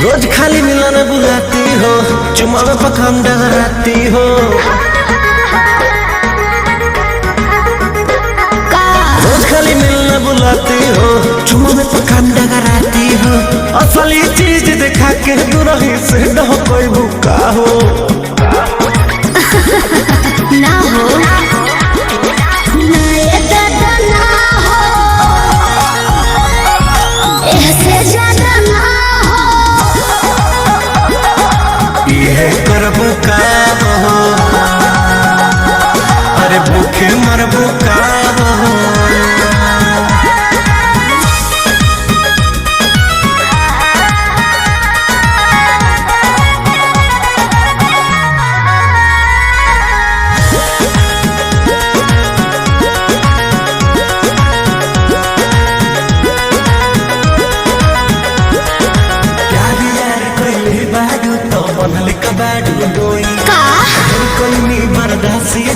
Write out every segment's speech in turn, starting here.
रोज खाली मिलन बुलाती हो, चुमा में पखाम डगराती हो। रोज खाली मिलन बुलाती हो, चुमा में पखाम डगराती हो। असली चीज दिखा के दुरही से न कोई भूखा हो ना हो करब का हो, अरे भूखे मरबो का हो।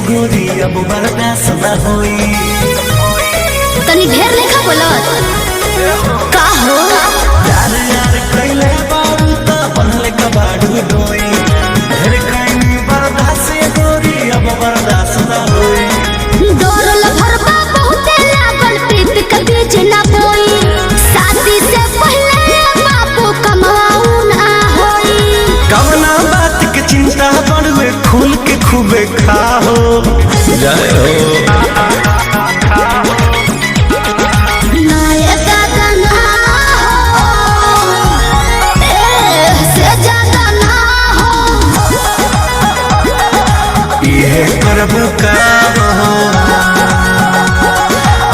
गोरी अब बर्दाश्त न होई, तनी ढेर लेखा बोलत का हो। यार यार कइले बारू त बनले कबाड़ू डोई। ढेर कइनी बर्दाश्त गोरी अब बर्दाश्त न होई। डोरल भरबा बहुते लागल प्रीत के बीच ना बोई। शादी से पहले बापू कमाऊ ना होई। कवना बात के चिंता बड़वे खुल के खूबे खाओ जय हो। करब का हो,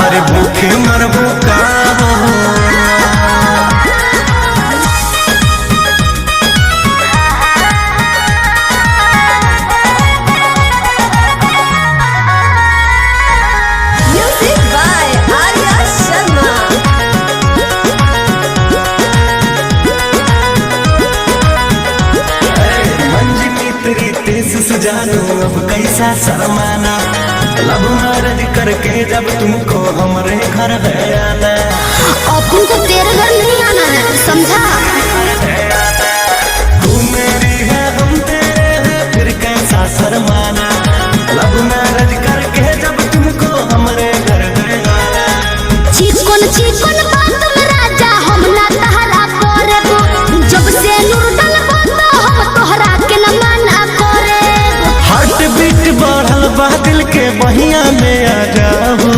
अरे भूखे मरबो का हो। Music by Arya Sharma. मंजिली तेरी तेज सजानो अब कैसा शर्माना। लब मैरिज करके जब तुमको हमरे घर है आना। अपन को तेरे घर नहीं आना है, समझा। तू मेरी है हम तेरे हैं, फिर कैसा शर्माना। लब मैरिज करके जब तुमको हमरे घर है आना। चिकन चिकन बात में राजा हम ना तहरा करेबो। जब से नूर डलबो तो हम तोहरा के न मना करेबो। हार्ट बीट बढ़ल बा दिल के बहिया में आ जाओ।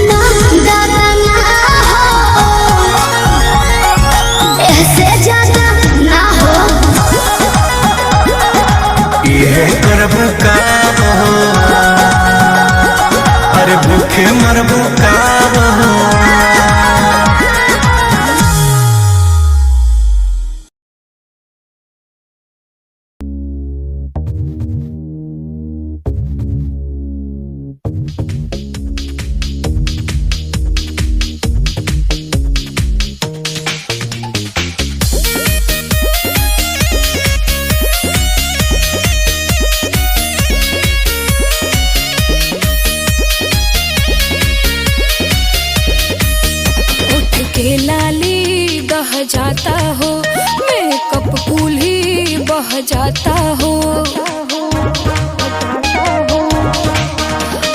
ना दादा ना हो, ऐसे ज्यादा ना हो। ये करब का हो, अरे भूखे मरबो का हो। के लाली दह जाता हो, मेकअप कूल ही बह जाता हो।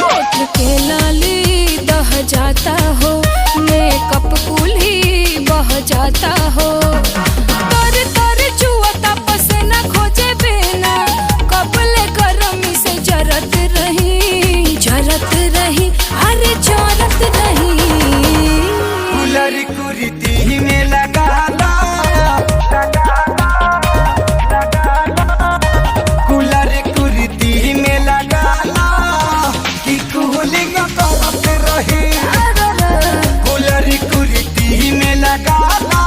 होठ के लाली दह जाता हो, मेकअप कूल ही बह जाता हो। तर तर जुआता पसीना खोजे बिना, कपले गरमी से जरत रही अरे जरत रही। कुलर कुर्ती में लगा लो, कुलर कुर्ती में लगा लो कि कूलिंग करत रही। कुलर कुर्ती में लगा लो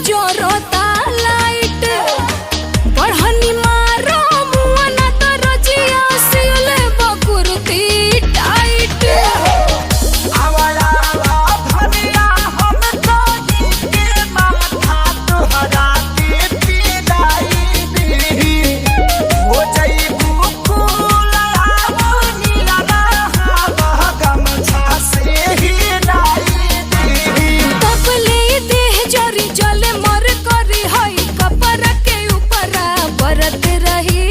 जोरोता लाइट बढ़नी मारो मुआना तो रजिया सिले बकुरती टाइट आवारा धनिया हम तो के माथा तोहरा के पिलाई दी हो जाई बुकुला नीला रहा गमछा से ही लाई दी तपले देह जरी जले मर करी हई कपर के ऊपरा बरत रही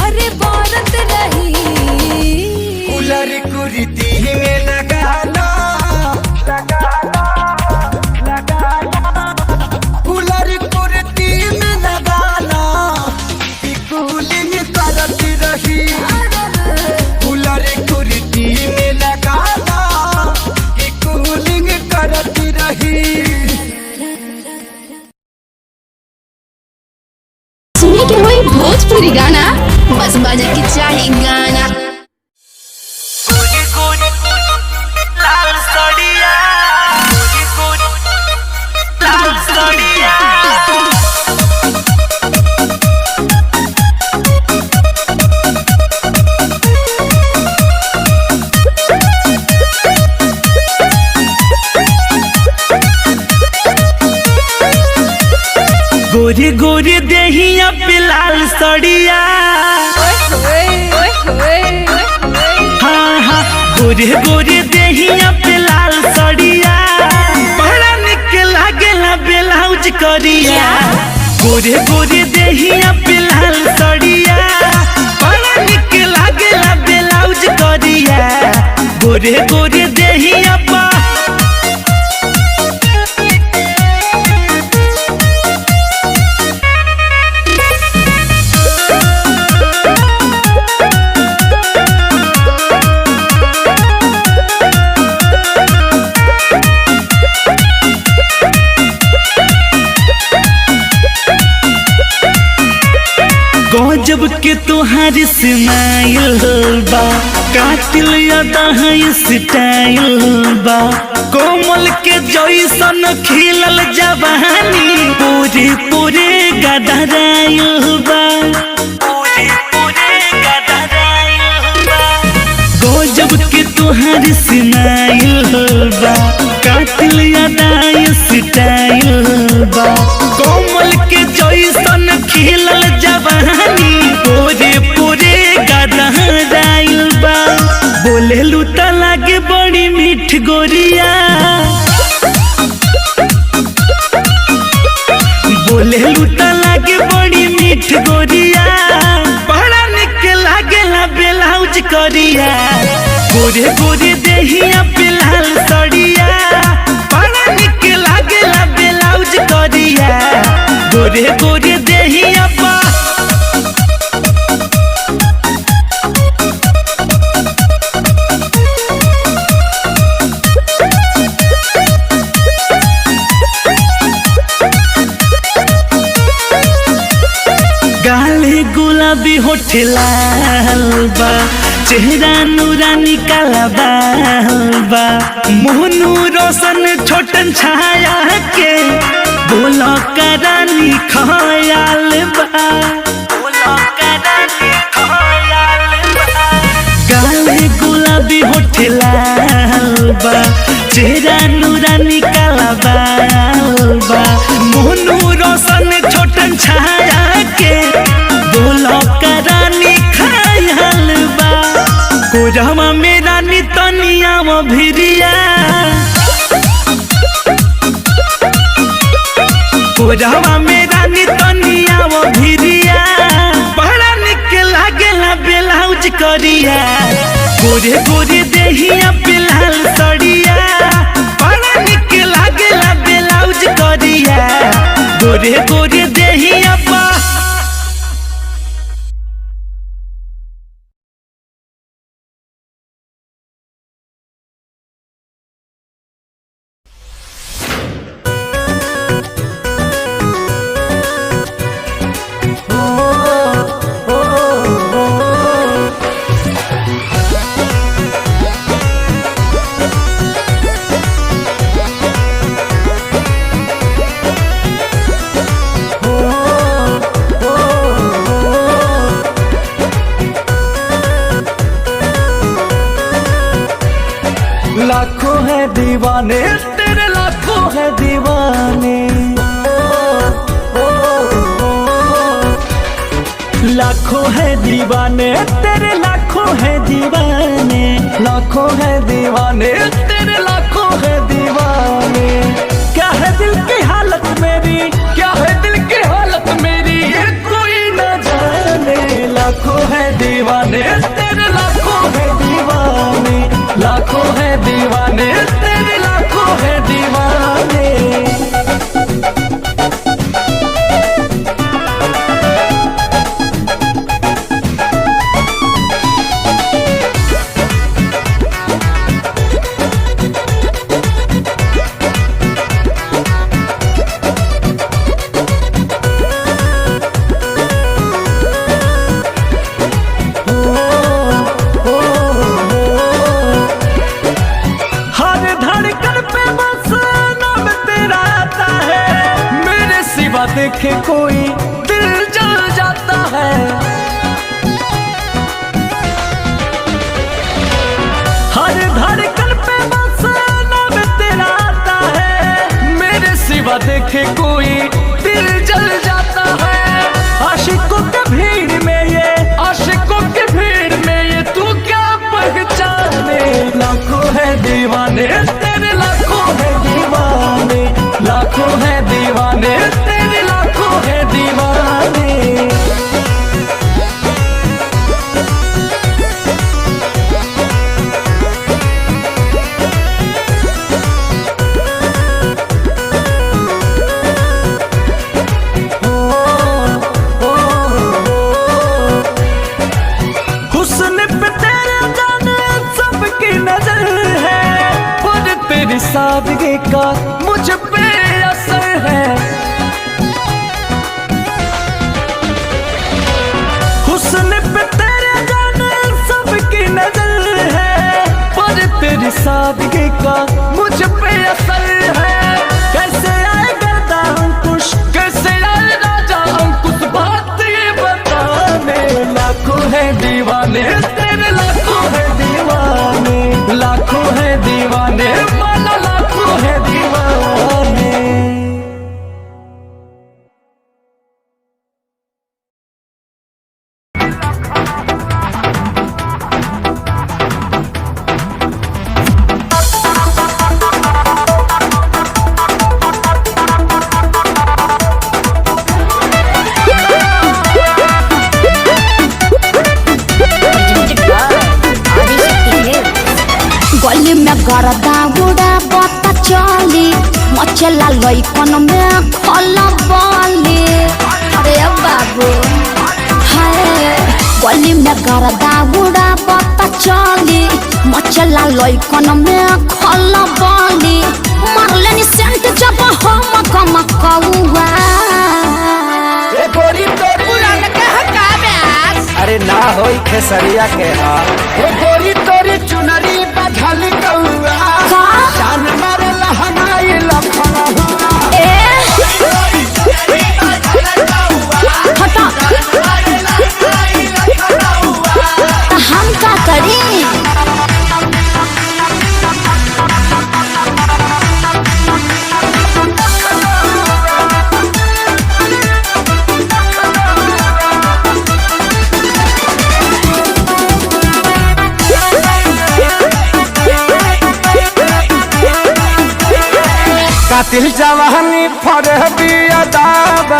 अरे बरत रही कूलर कुर्ती में लगाना कूलर कुर्ती में लगाना कि कूलिंग करती रही कूलर कुर्ती में लगाना कि कूलिंग करती रही सुने के होई भोजपुरी गाना बस बजे के चाही गाना लाल सड़िया लाल सड़िया गोरी गोरी देहिया पे लाल सड़िया हाँ हाँ गोरी गोरी देहिया पे लाल सड़िया बड़ा निक लागेला ब्लाउज करिया गोरी गोरी देहिया पे लाल सड़िया बड़ा निक लागेला ब्लाउज करिया गोरी गोरी देहिया पा गजब के तुहार स्माइल बा कातिल यादा है स्टाइल बा कोमल के जैसन खिलल जवानी पूरे पूरे गदराइल बा गजब के तुहार स्माइल बा कातिल यादा स्टाइल बा कोमल के जैसन खिलल जवानी पूरे पूरे गदराइल बा बोले लूता लागे बड़ी मीठ गोरिया बोले लूता लागे बड़ी मीठ गोरिया बड़ा निक लागेला ब्लाउज करिया गोरे गोरे देहिया पे लाल सड़िया बड़ा निक लागेला ब्लाउज करिया गोरे गोरे देहिया पा गाले गुलाबी होठ लाल बा चेहरा नूरानी काला बाल बा मोहनू रोशन छोटन छाया के बोला करानी खयाल बा गाले गुलाबी होठ लाल बा चेहरा नूरानी काला बाल बा मोहनू रोशन छोटन छाया के बोला करानी खयाल बा कोजवा में रानी तनिया वो भिरिया कोजवा में रानी तनिया वो भिरिया बड़ा निक लागेला ब्लाउज करिया गोरे गोरे देहिया पे लाल सड़िया बड़ा निक लागेला ब्लाउज करिया गोरे गोरे देहिया पा दीवाने तेरे लाखों है दीवाने। लाखों है दीवाने तेरे लाखों है दीवाने, लाखों है दीवाने तेरे लाखों है दीवाने। क्या है दिल की हालत मेरी, क्या है दिल की हालत मेरी, ये कोई न जाने। लाखों है दीवाने तेरे लाखों है दीवाने, लाखों है दीवाने तेरे लाखों है दीवाने। देखे कोई दिल जल जाता है, हर धड़कन पे बस नाम तेरा आता है। मेरे सिवा देखे कोई दिल जल जाता है। आशिकों के भीड़ में ये, आशिकों के भीड़ में ये तू क्या पहचाने। लाखों है दीवाने तेरे लाखों है दीवाने, लाखों है दीवाने तेरे लाखों है दीवाने। हुस्न पे तेरे जाने सबकी नजर है, और तेरी सादगी का मुझ पे असर है। हुस्न पे तेरे जाने सबकी नजर है, पर तेरी सादगी का मुझ पे असर है। कैसे आए गर्दा अंकुश, कैसे आए राजा अंकुश, बात ये बताने। लाखों है दीवाने तेरे लाखों है दीवाने, लाखों है दीवाने माला लाखों है दीवाने। गली में गरदा उड़ा बता चली, मचला लइकन में खला बाली। अरे बाबू हाय, गली में गरदा उड़ा बता चली, मचला लइकन में खला बाली। मारले नि सेंट जब हम कम कौआ। ए गोरी तोरी पुरान के हका ब्यास, अरे ना होई खेसरिया के हाल। ए गोरी तोरी चुनरी बझल कौआ, जान मारे लहनाई लखना हुआ। ए हटा हम का करी। कातिल जवानी फरहबी अदाबा,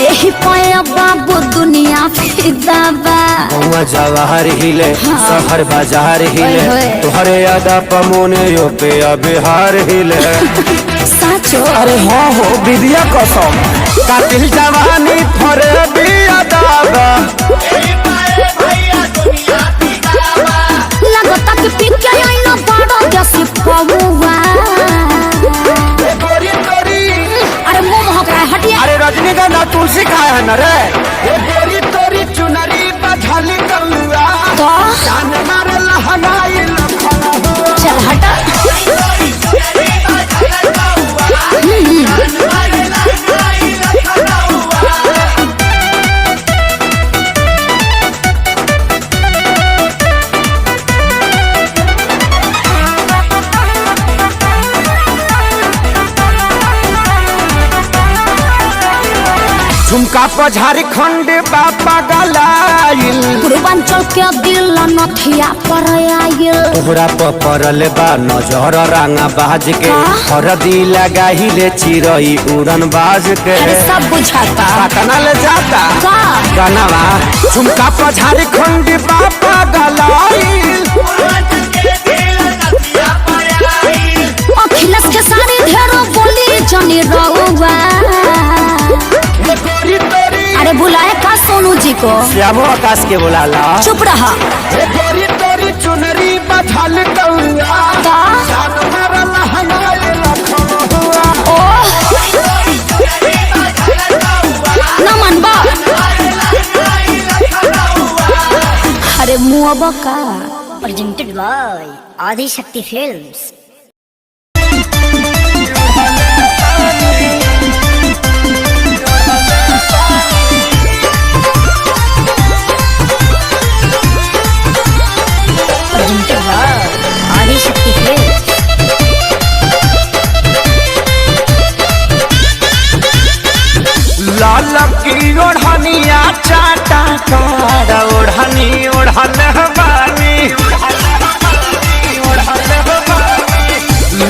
एही पाया बाबू दुनिया फिदाबा। गौवा जवाहर हिले शहर बाजार हिले, ओए होए। तुहरे अदा पमोने यो पे बिहार हिले। साचो अरे हाँ हो विद्या कसम, कातिल जवानी फरहबी अदाबा। लगता कि पिके आई ना बड़ा जैसी पौवा। अरे मुंह महक रहा है, हटिए। अरे रजनीगंधा तुलसी खाया है न रे। ए गोरी तोरी चुनरी बझल कौआ, तो जान मारे लहनाई लखना हुआ। चल हटा। झुमका पर झारखंड बापा गलाइल पूर्वांचल के दिल नथिया पर आइल तोहरा पर पड़ल बा नजर रंगा बाज के हरदी लगाही ले चिरई उड़न बाज के अरे सब बुझाता पटना ले जाता का गनवा झुमका पर झारखंड बापा गलाइल अखिलेश के सारे ढेरों बोली जनी रहुआ अरे बुलाए का सोनू जी को श्यामो आकाश के बुलाला चुप रहा गोरी तोरी चुनरी बधल कौआ का जानवर लहंगाए लखनऊआ न मनबा अरे मुआबा का presented by Adi Shakti Films. Presented by Adi Shakti Films. लाल की ओढ़निया चाटा कार ओढ़नी ओढ़ल बानी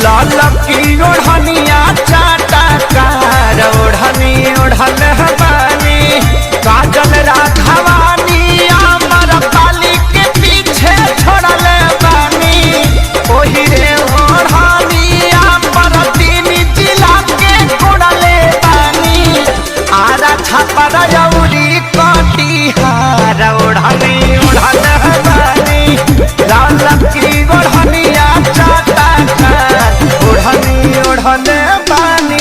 लाल की ओढ़निया चाटा कार ओढ़नी ओढ़ल बानी काजल राघवानी अमर पाली के पीछे छोड़ल बानी ओही रे ओढ़नी अमर तीन जिला के छोड़ल बानी आरा छापर जौरी कटिहार ओढ़नी ओढ़ल बानी लाल की ओढ़निया चाटा कार ओढ़नी ओढ़ल बानी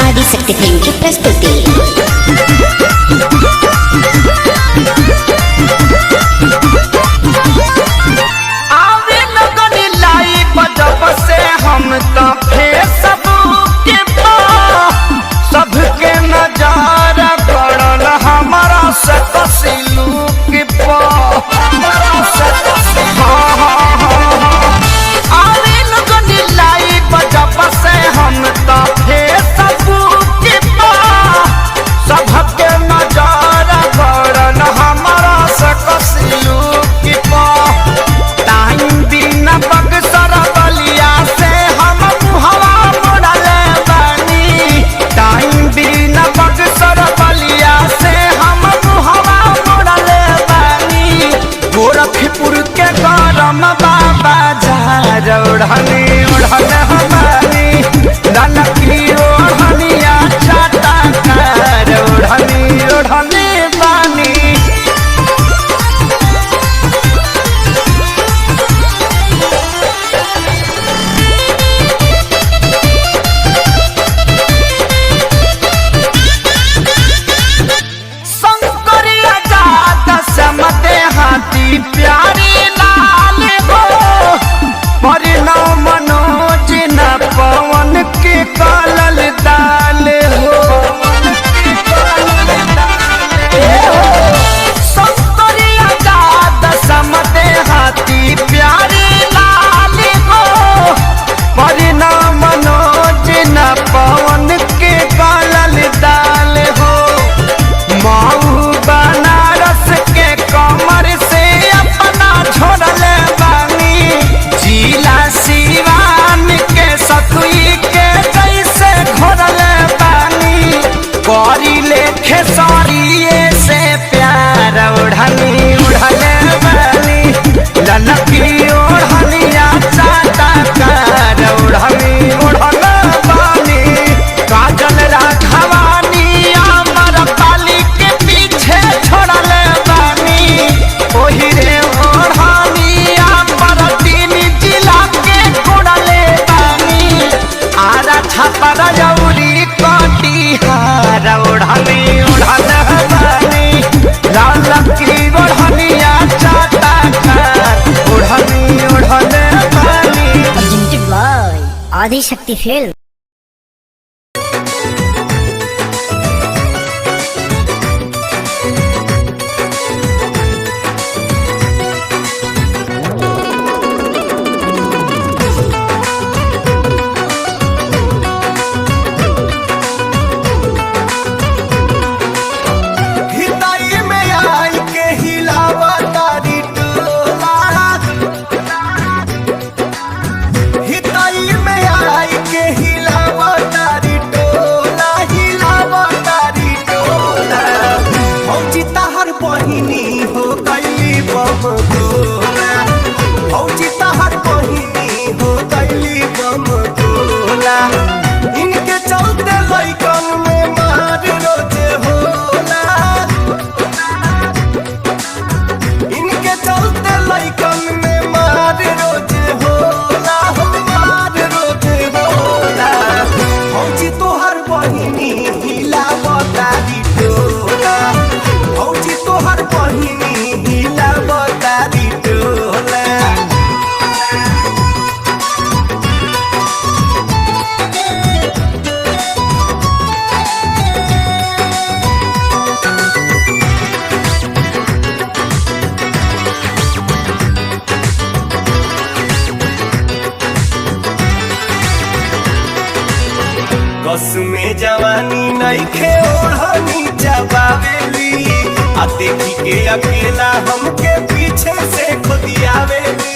Adi Shakti Film की प्रस्तुति आवे लगन लाई बजब से हम तो फेसबुक पे सबके नजर पड़ल हमारा से कसिलुक पे आवे लगन लाई बजब से हम तो फेसबुक पे सबके नजर पड़ल हमारा से कसिलुक पे टाइम बिना बक्सर बलिया से हम मुहवा मोड़ल बानी टाइम बिना बक्सर बलिया से हम मुहवा मोड़ल बानी गोरखपुर के गरम बाबा झार ओढ़नी ओढ़ल हमारी ललकी ओढ़निया चाटा कार ओढ़नी ओढ़नी बानी शंकरिया जात समते हाथी प्यारी लाल हो परिणव मनोज न पवन के कालल दाल हो शंकरिया जात समते हाथी प्यारी लाल हो परिणव मनोज न पवन के कालल दाल हो माऊ बनारस के कमर से अपना छोड़ल बानी जिला सिवान के सतुई के जैसे घोड़ल बानी करी लेखे सरिये से प्यार ओढ़नी उड़ल बानी ललकी ओढ़निया चाटा कार ओढ़नी ओढ़ल बानी काजल राघवानी अमर पाली के पीछे छोड़ल बानी ओही रे ओढ़नी अमर तीन जिला के छोड़ल बानी आरा छापर जौरी कटिहार ओढ़नी ओढ़ल बानी लाल की ओढ़निया चाटा कार ओढ़नी ओढ़ल बानी presented by Adi Shakti Films. नइखे ओढ़नी जबावेली आ देखी के अकेला हमके पीछे से खुदियावेली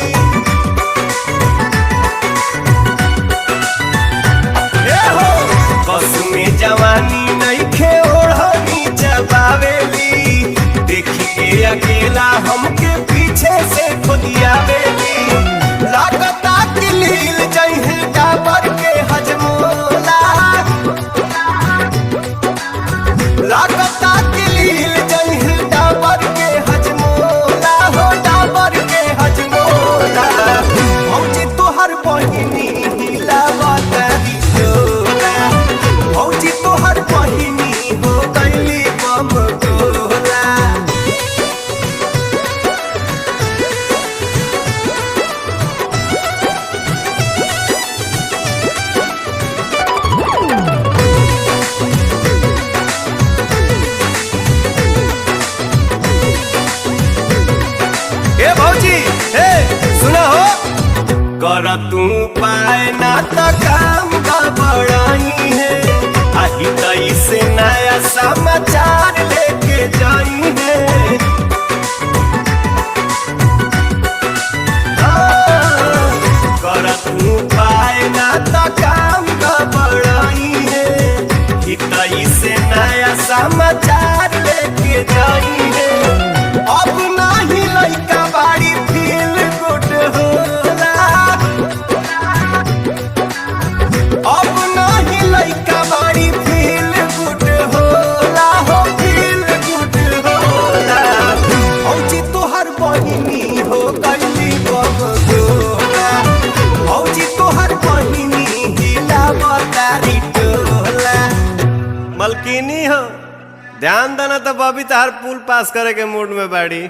बस में जवानी नइखे ओढ़नी जबावेली देखी के अकेला हमके पीछे से खुदियावेली लागता कि लील जइहे डाबर के हजमोला लागता कि लील जइहे डाबर के हजमोला हो डाबर के हजमोला भौजी तोहर बहिनी हिलावतारी भौजी तोहर बहिनी हो गइली बम गोला ए भौजी हे सुना हो कर तू पाए ना तो काम गड़बड़ाई है आही तई से नया समाचार लेके जाई है कर तू पाए ना तो काम गड़बड़ाई है तई से नया समाचार लेके जाई है अब नाही लइका बाड़ी फील गुड होला अब नाही लइका बाड़ी फील गुड होला हो फील गुड होला भौजी तोहर बहिनी हो गइली बम गोला भौजी तोहर बहिनी हिलावतारी टोला मलकिनी हो ध्यान देना तो बबी तार पुल पास करे के मूड में बाड़ी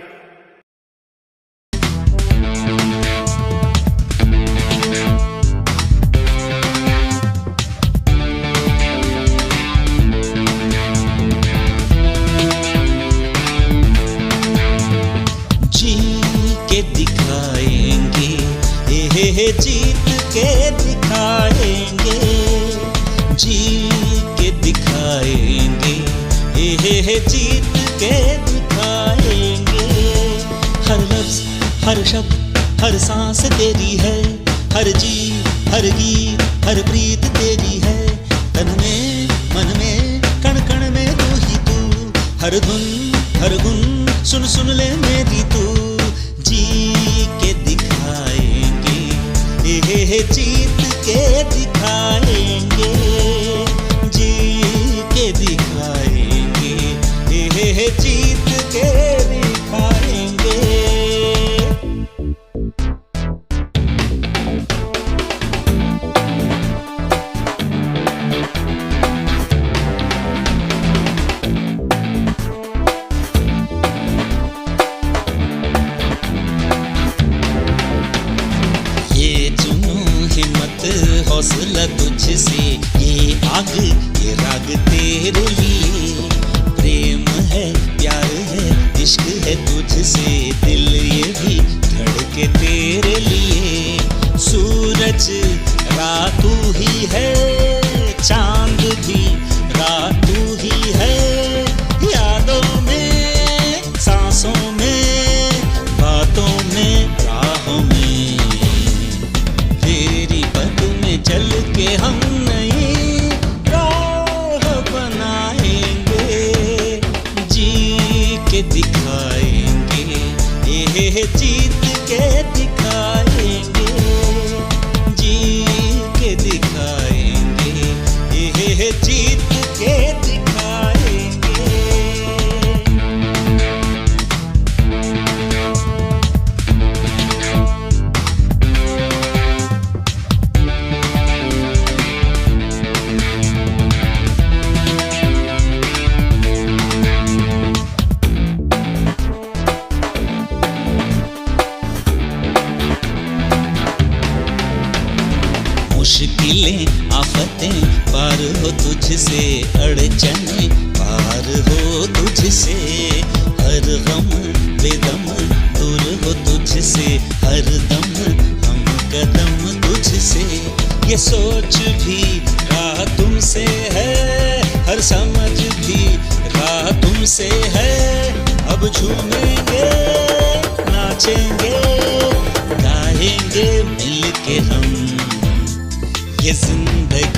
जी के दिखाएंगे जीत के दिखाएंगे जी के दिखाएंगे जीत के दिखाएंगे हर लफ्ज हर शब्द हर सांस तेरी है हर जी हर गीत हर प्रीत तेरी है तन में मन में कण कण में तू ही तू हर धुन हर गुन सुन सुन ले मेरी तू जी के दिखाएंगे जीत के दिखाएंगे जी के दिखाएंगे जीत के दिखाएंगे हौसला तुझसे ये आग ये राग तेरे लिए प्रेम है प्यार है इश्क है तुझसे दिल ये भी धड़के तेरे लिए सूरज रात तू ही है चांद भी रात तू ही है यादों में सांसों में बातों में राहों में चल के हम नई राह बनाएंगे जी के दिखाएंगे जीत के दिखाएंगे जी के दिखाएंगे जीत के दिखाएंगे मुश्किलें आफतें पार हो तुझसे अड़चनें पार हो तुझसे हर गम बेदम दूर हो तुझसे हर दम हम कदम तुझसे ये सोच भी राह तुमसे है पर समझ भी राह तुमसे है। अब झूमेंगे नाचेंगे गाएंगे मिलके हम ये जिंदगी।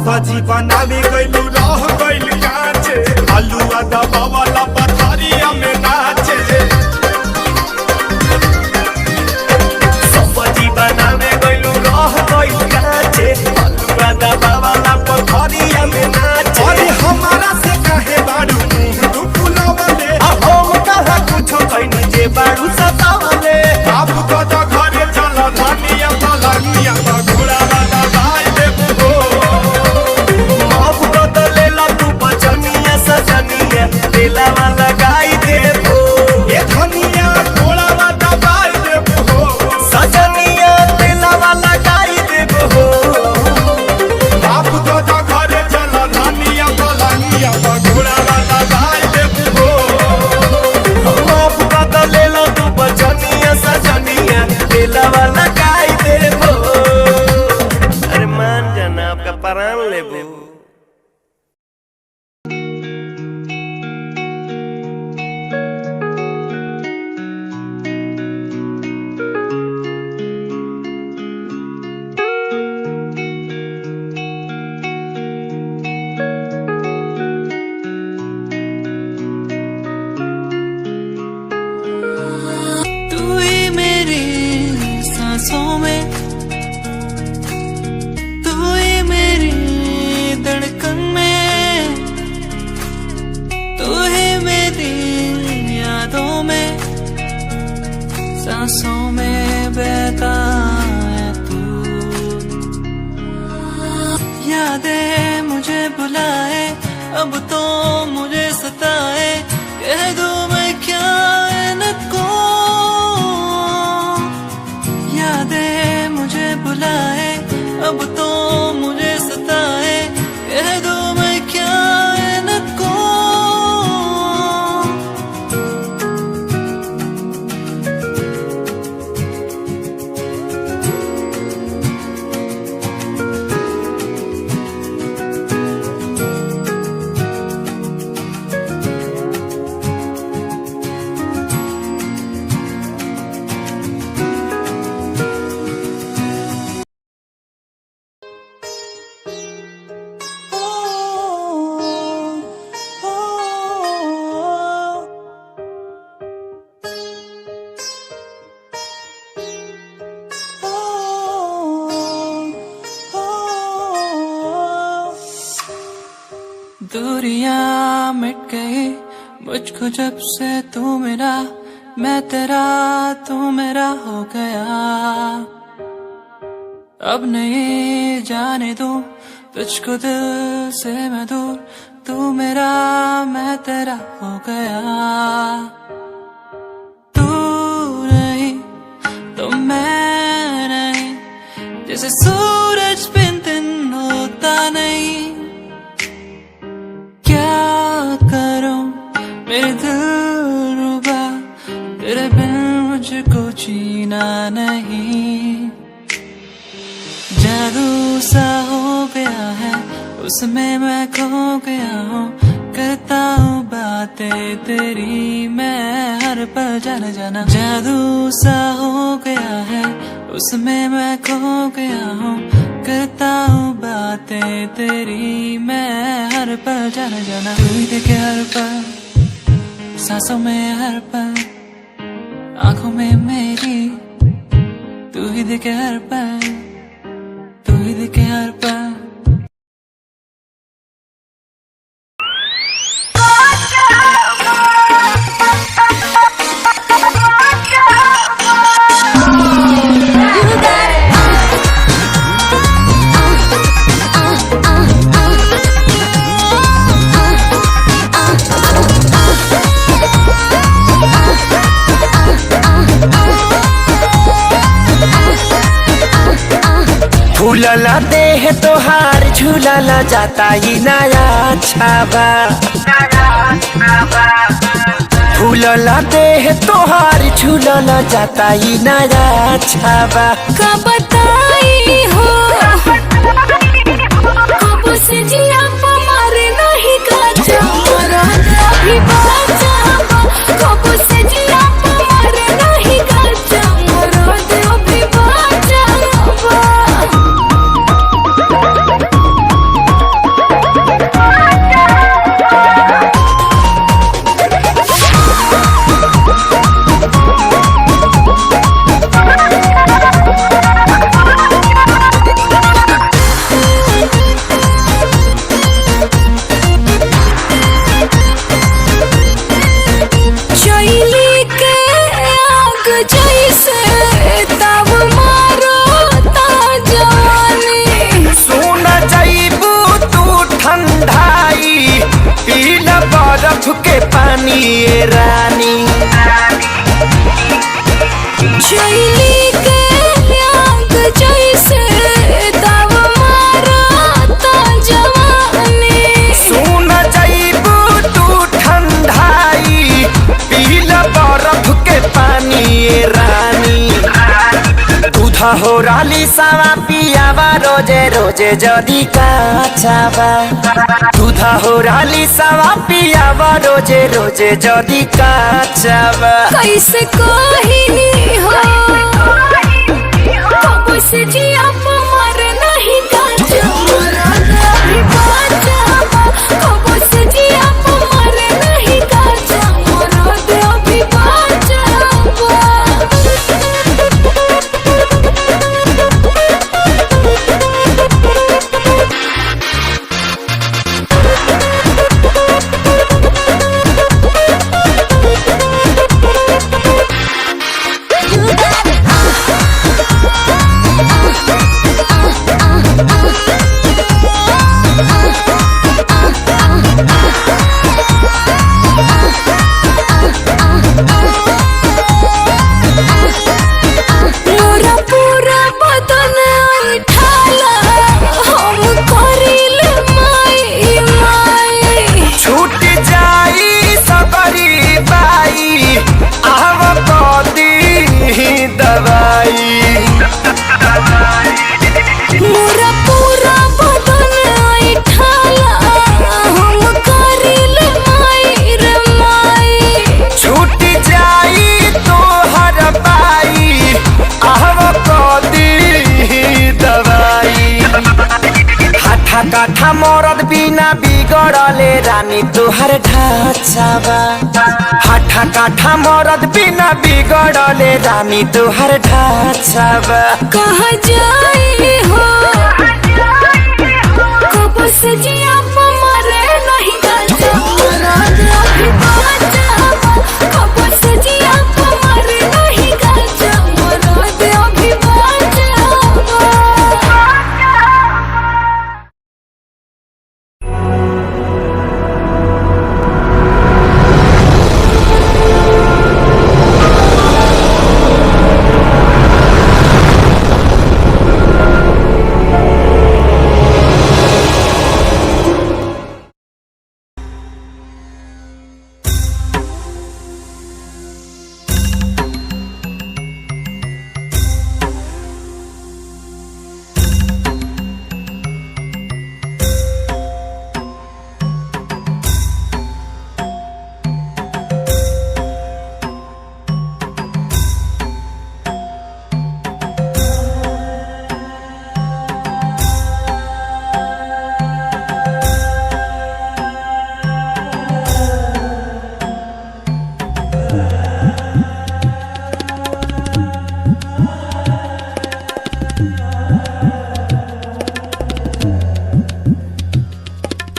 भाजी बनावे गइलू रह गइल काचे आलूआ दबावाला पथारिया में नाचे। सब्जी बनावे गइलू रह गइल काचे आलूआ दबावाला पथारिया में नाचे। अरे हमारा से काहे बाड़ू तू फुलावले हम कहा कुछो कइनी जे बाड़ू सतावले। बाबू तो घरे चल धनिया पलानिया घोड़ा वाला भाई देबू तेला वाला गाई देबो ये धनिया घोड़ा वाला गाई देबो सजनिया तेला वाला गाई देबो। बाप तो घरे चल धनिया पलानिया घोड़ा वाला गाई देबो। बाप तो ले लो तू बजनिया सजनिया तेला वाला गाई देबो। अरे मान जाना आपका प्राण लेबो। सांसों में तू ही मेरी धड़कन में, तू ही मेरी यादों में, सांसों में बहता है तू। बुलाए, अब तो मुझे सताए, कह दो मैं क्या इनको। यादें मुझे बुलाए, अब तो मुझे सताए, कह दो मैं क्या इनको। दूरियां मिट गई मुझको जब से तू मेरा, मैं तेरा तू मेरा हो गया। अब नहीं जाने दूं तुझको दिल से मैं दूर, तू मेरा मैं तेरा हो गया। तू नहीं तो मैं नहीं, जैसे सूरज बिन दिन होता नहीं। मेरे दिल रुबा तेरे बिन मुझको जीना नहीं। जादू सा हो गया है उसमें मैं खो गया हूँ, करता हूँ बातें तेरी मैं हर पल जाना जाना। जादू सा हो गया है उसमें मैं खो गया हूँ, करता हूँ बातें तेरी मैं हर पल जाना जाना। तू ही देखे हर पल, सांसों में हर पल, आंखों में मेरी, तू ही दिखे हर पल, तू ही दिखे हर पल। झूलला देह तोहार झूलला जाता ही नया छाबा। झूलला देह तोहार झूलला जाता ही नया छाबा। का बताई हो कब से जिया मारे नहीं काचा, अभी बाचा कब से जिया मारे नहीं काचा, अभी बाचा। के पानी ये रानी चैली के आग जैसे तब मारा ता जवानी। सुन जाइबू तू ठंडाई, पीला बर्फ के पानी ये रानी। दूधा हो राली सावा पियावा रोजे रोजे जदी काचावा। दूधा हो राली सावा पियावा रोजे रोजे जदी काचावा। कैसे कही हो कब से जिया मारे नहीं काचा, अभी बाचा कब से जिया मारे नहीं काचा, अभी बाचा। काठा मरद बिना बिगड़ले रानी तुहर ढांचावा। हाथा काठा मरद बिना बिगड़ले रानी तुहर ढांचावा। कहाँ जाए हो कब से जिया मरे नहीं गाजा मराद अभी बाजा कब से जिया मरे नहीं गाजा मराद अभी बाजा।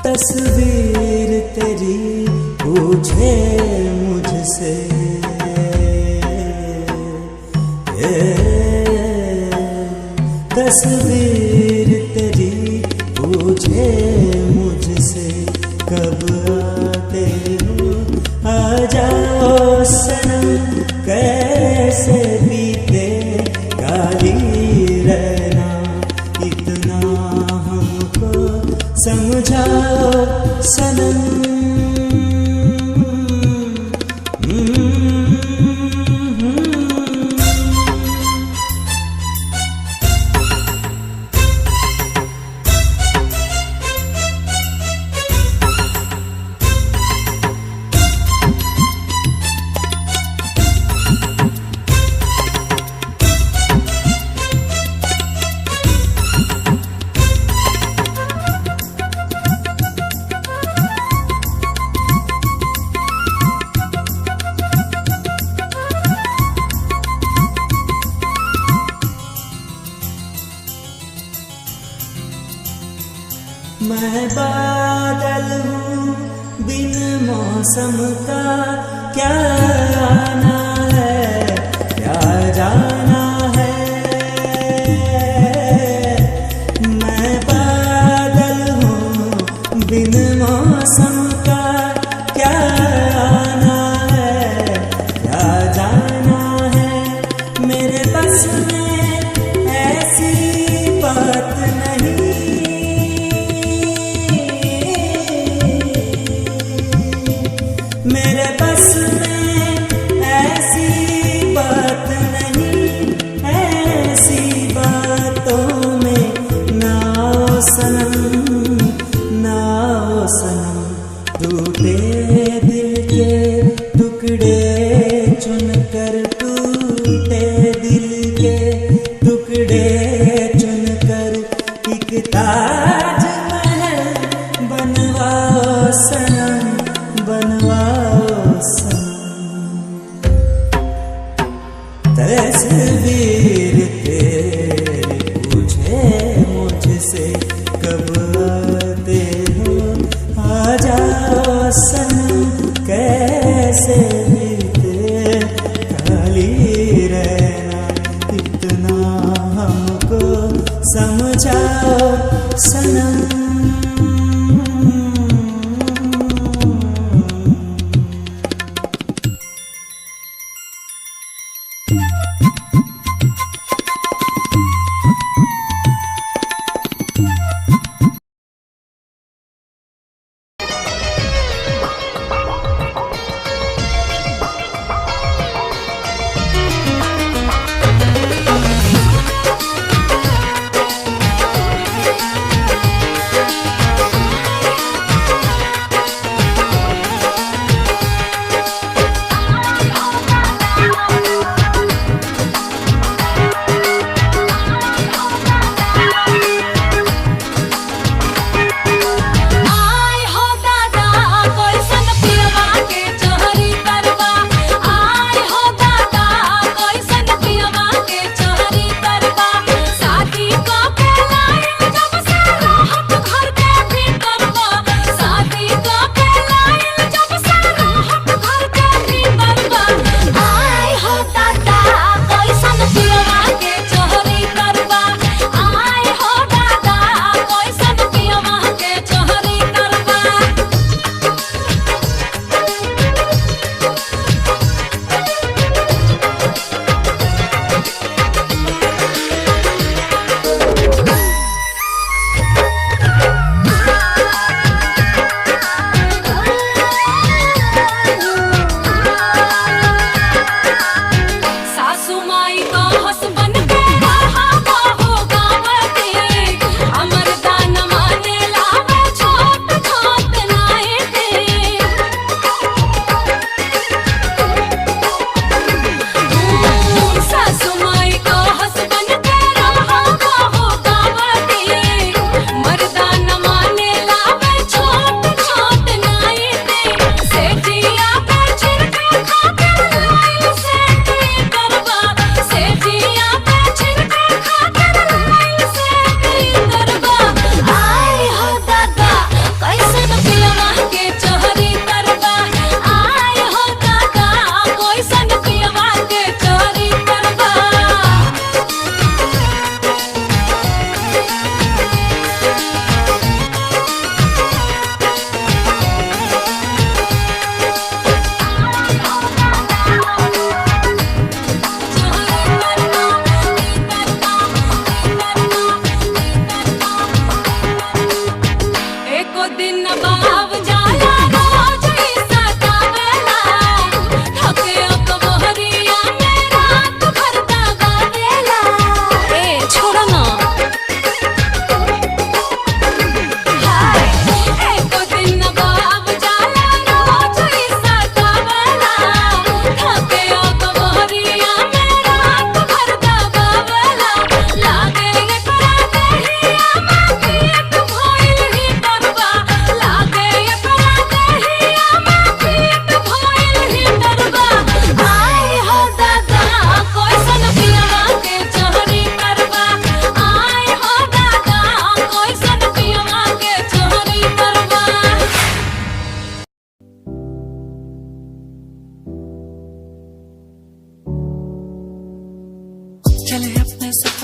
तस्वीर तेरी पूछे मुझसे तस्वीर तेरी पूछे मुझसे कब आते हो आ जाओ सनम कैसे बीते काली रहना इतना हमको समझाओ सनम। मैं बादल हूँ बिन मौसम का क्या आना है क्या जाना है। मैं बादल हूँ बिन मौसम का क्या आना है क्या जाना है। मेरे बस में ऐसी बात नहीं मेरे बस में ऐसी बात नहीं ऐसी बातों में नाओ सनम टूटे दिल के टुकड़े चुनकर टूटे दिल के टुकड़े चुनकर एक ताजमहल बनवाओ सनम बनवाओ सनम। तस्वीर तेरी पूछे मुझसे कब आते हो आ जाओ सनम कैसे बीते काली रहना इतना हमको समझाओ सनम।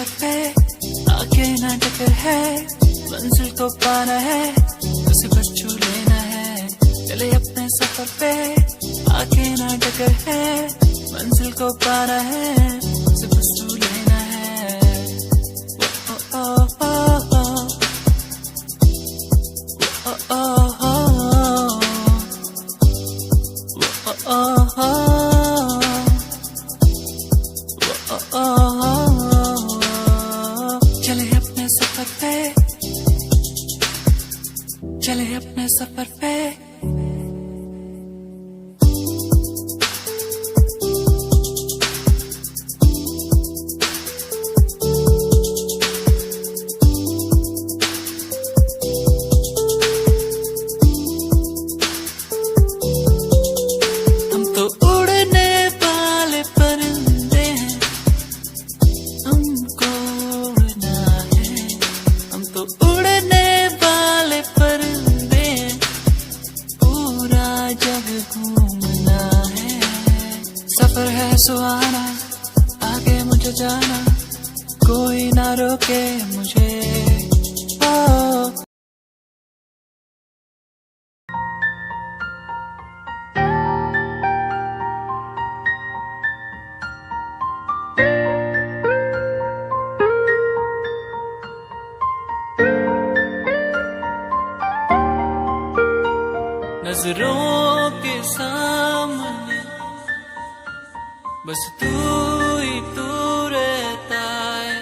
सफर पे आगे ना टकर है, मंजिल को पाना है, उसे बस छू लेना है। चले अपने सफर पे आगे ना टकर है, मंजिल को पाना है, उसे बस छू लेना है। ओ ओ ओ ओ ओ ओ ओ चले अपने सफर पे, चले अपने सफर पे। हम तो उड़ने वाले परिंदे हैं, हमको उड़ना है। हम तो उड़ने वाले परिंदे हैं, पूरा जग घूमना है। सफर है सुहाना, आगे मुझे जाना, कोई ना रोके मुझे। ओ नजरों के सामने बस तू ही तू रहता है,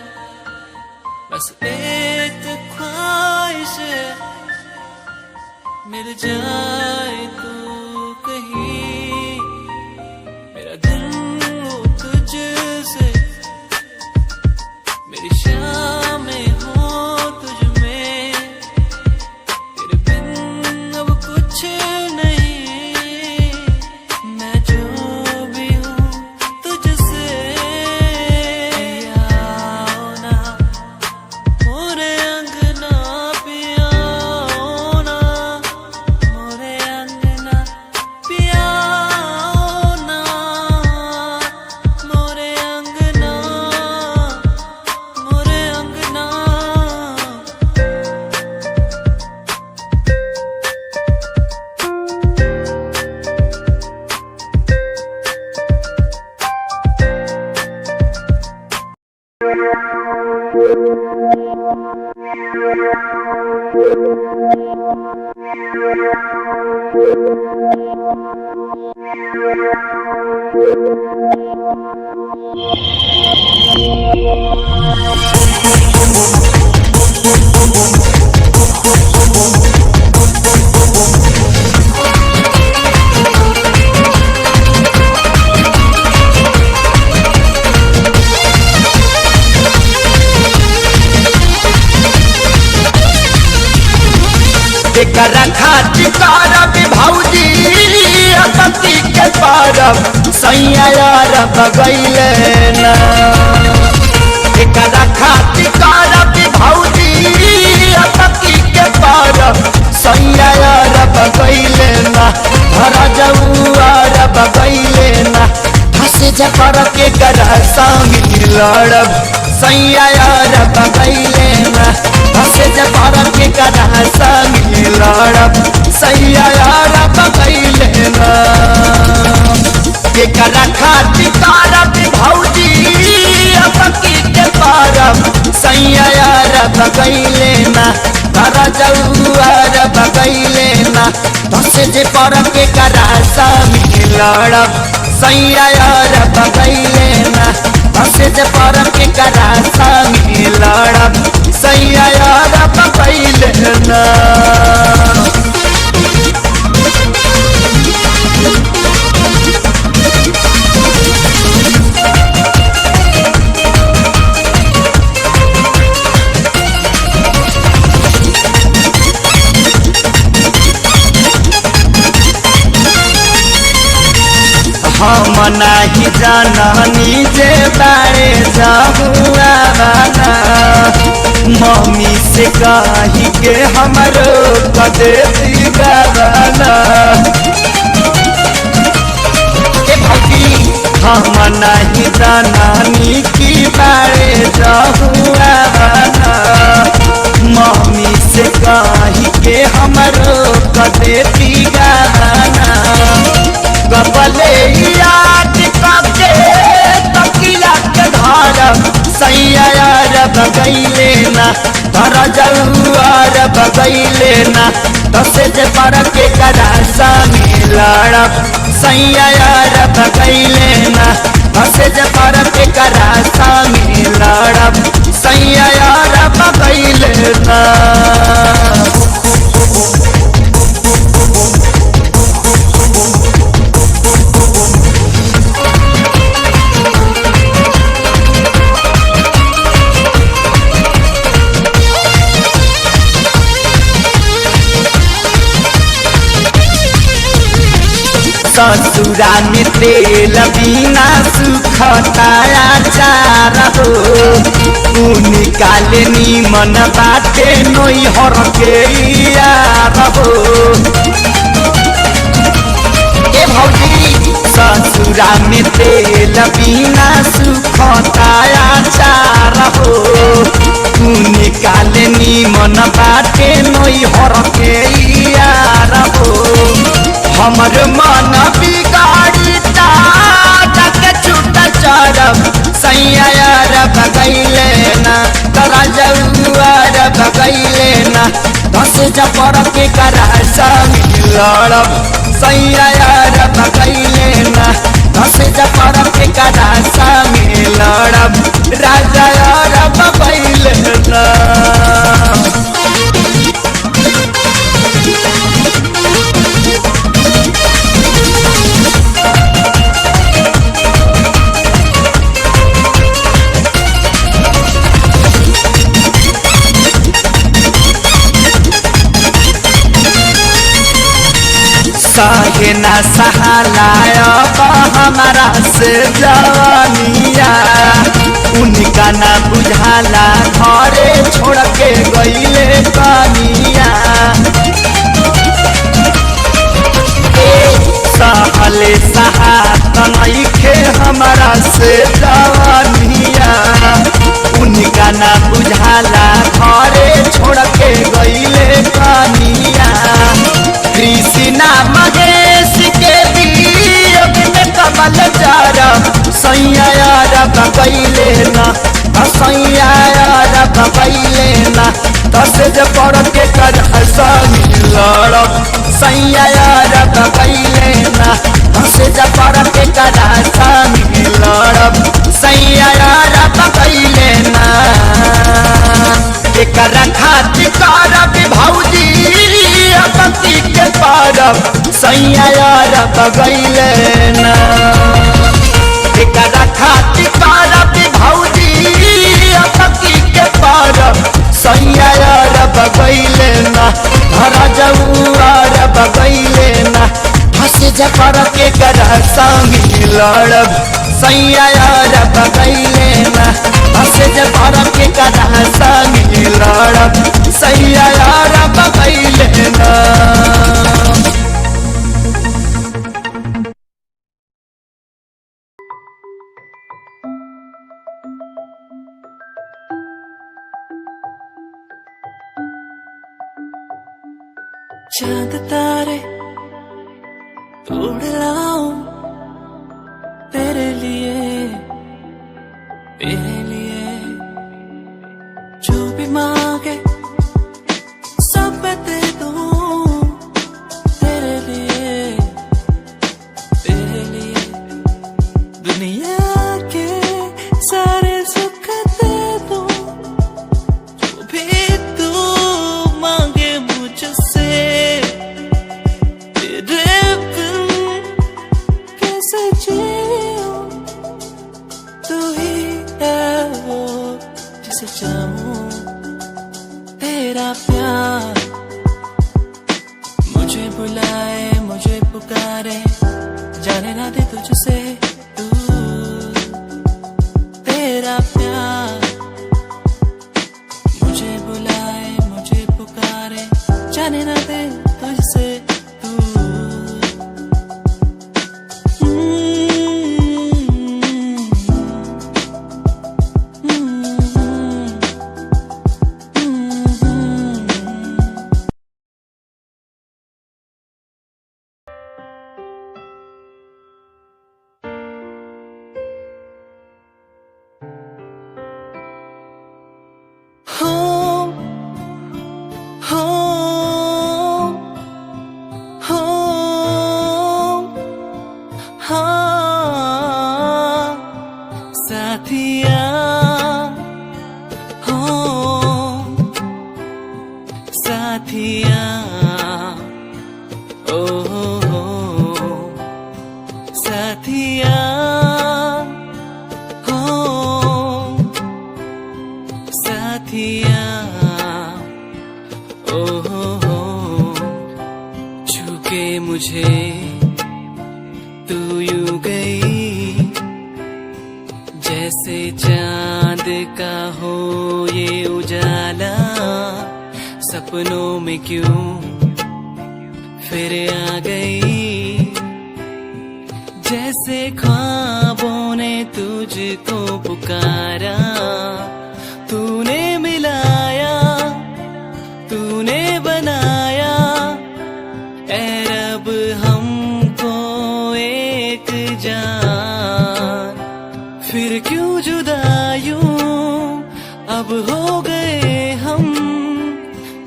बस एक ख्वाहिश है, मिल जाए तू कहीं, मेरा दिल हो तुझसे, मेरी शामें हो तुझ में, तेरे बिन अब कुछ नहीं, मैं जो भी हूँ तुझसे। आओ ना मोरे अंगना, पियाओ ना मोरे अंगना, पियाओ ना मोरे अंगना, मोरे अंगना। एकरा खातिर करब भौजी अतती के परब, सैया यार बगैले ना। एकरा खातिर करब भौजी अतती के परब, सैया यार बगैले ना। धरा जऊआर बगैले ना, हंसे जपर के करा संग लड़ब, सैया यार बगैले ना। हंसे जपर के करा संग लड़ब, सैया यार बगैले ना। एकरा खातिर करब भौजी अतकी के परब, सैया यार बगैले ना। धरा जऊआर बगैले ना, हंसे जे पर के करा संग लड़ब, सैया यार बगैले ना। हंसे जे पर के करा संग लड़ब, सैया यार बगैले ना। हम नहीं जाननी जे बारे जाहुआ बाना, मम्मी से कही के हमरो कदे दीवाना। हम नहीं जाननी की बारे जहुआ मम्मी से कही के हमरो कदेती गाना गबले याद करके तकिया के धार सैया बगैले ना धर जहुआर बगैले ना दसे जे पर के करासा में लड़ब सैया बगैले ना दसे जे पर के करासा में लड़ब सैया बगैले ना ससुरा में तेल बिना सुखताया चार हो निकाले नीमन बाटे नोई हर के यार हो ए भौजी ससुरा में तेल बिना सुखताया चार हो निकाले नीमन बाटे नोई हर के यार हो हमर मन बिगाड़ी के छूटा चरब सैया बगैले ना तरा जहुआर बगैले ना दस जपर के करासा लड़ब सैया बगैले ना दस जपर के करासा में लड़ब राजा बगैले ना सहे न सहालाया हमारा से जवानिया उनका न बुझाला घरे छोड़ के गईले कनिया सहले सहात नइखे हमारा से जवानिया उनका न बुझाला घरे छोड़ के गईले कनिया कृष्णा महेश के वियोग में कमल जारब सैया बगैले ना सैया बगैले ना दस जपर के करासा में लड़ब सैया बगैले ना दस जपर के करासा में लड़ब सैया बगैले ना एकरा खातिर करब भौजी पति के पारब सैया बगैले ना एकरा खातिर करब भौजी पति के पारब सैया बगैले ना धरा जहुआर बगैले ना हंस जपर के करासा में लड़ब सैया बगैले ना हंस जपर के करासा में लड़ब सैया बगैले ना चांद तारे तोड़ लाऊं तेरे लिए जो भी मांगे सब दे दूं तेरे लिए दुनिया के सारे सुख दे दूं जो भी तू मांगे मुझसे तेरे बिन कैसे जीऊं तू ही है वो जिसे चाहूं तेरा प्यार मुझे बुलाए मुझे पुकारे जाने ना दे तुझसे तेरा प्यार मुझे बुलाए मुझे पुकारे जाने ना दे तुझसे हाँ साथिया हो साथिया ओ हो साथिया हो साथिया ओ हो छूके मुझे तू यूं गई जैसे चांद का हो ये उजाला सपनों में क्यों फिर आ गई जैसे ख्वाबों ने तुझको पुकारा तूने मिलाया तूने बनाया ऐ रब हमको एक जान फिर क्यों जुदा यूं अब हो गए हम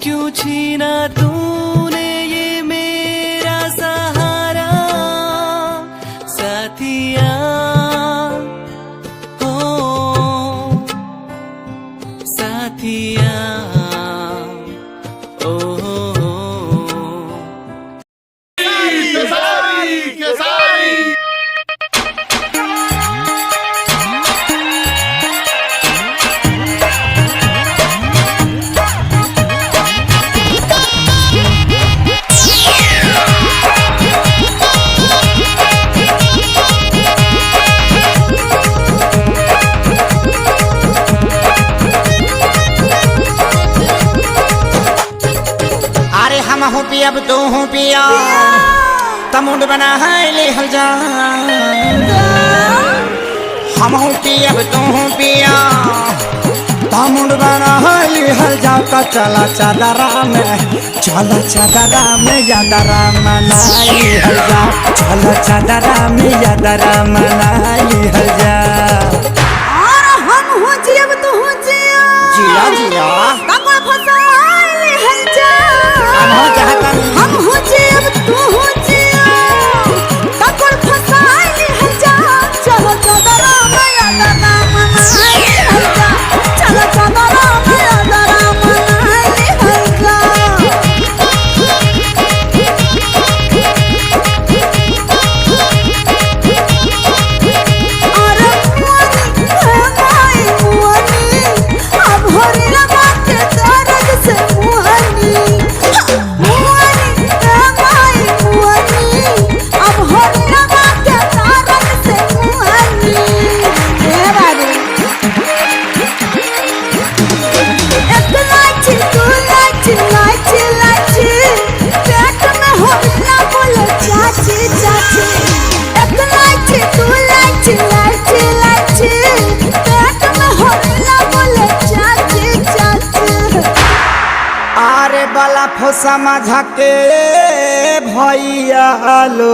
क्यों छीना तूने ये मेरा सहारा साथिया हो साथिया ओ हूँ पिया अब तू हूँ पिया तमुंड बना है ले हल जा हम हूँ पिया अब तू हूँ पिया तमुंड बना है ले हल जा का चला चादरा में यादरा मनाई हल जा चला चादरा में यादरा मनाई हल जा और हम हो जी अब तू हो जिया जिया जिया कमल फसाई हल जा हम हो जी अब तू हो जिया कमल फसाई हल जा चलो चादरा में यादरा मनाई हल जा चलो चादरा में यादरा मनाई हल जा समझ के भैया लो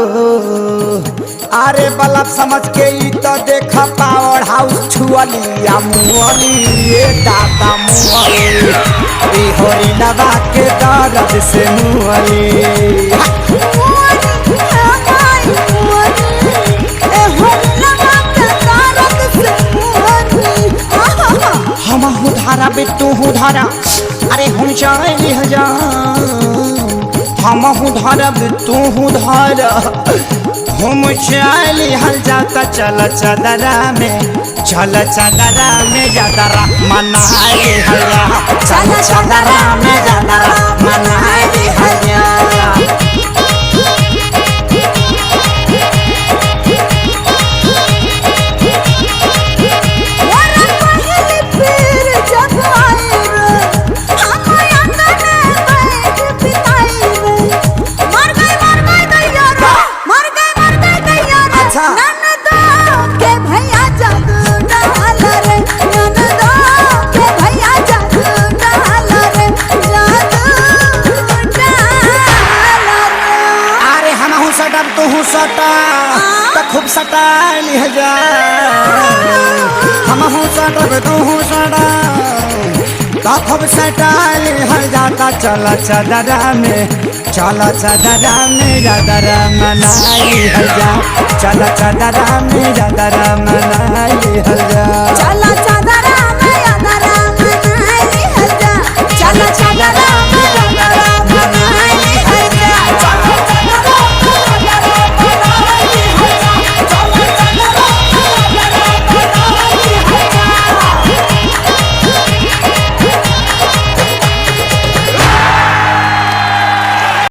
अरे बल्ब समझ के ई तो देखा पावर हाउस छुअलिया मुअली ये दादा मुअली ई होरी लगा के दर्द से मुअली हम हूँ धारा बे तू हूँ धारा अरे हम चाहे हम हूँ धारा बे तू हूँ धारा हम चाहे हल जाता चल चादरा में यादरा मनाए हया चल चादरा में यादरा मनाए हया सटा तो खूब सटा लिया हम हूँ सटा तू हूँ सटा कब सटाल हर जाता चला चदरा में यादरा मनाई हर जा चला चदरा में यादरा मनाई हर जा चला चदरा में यादरा मनाई हर जा चला चदरा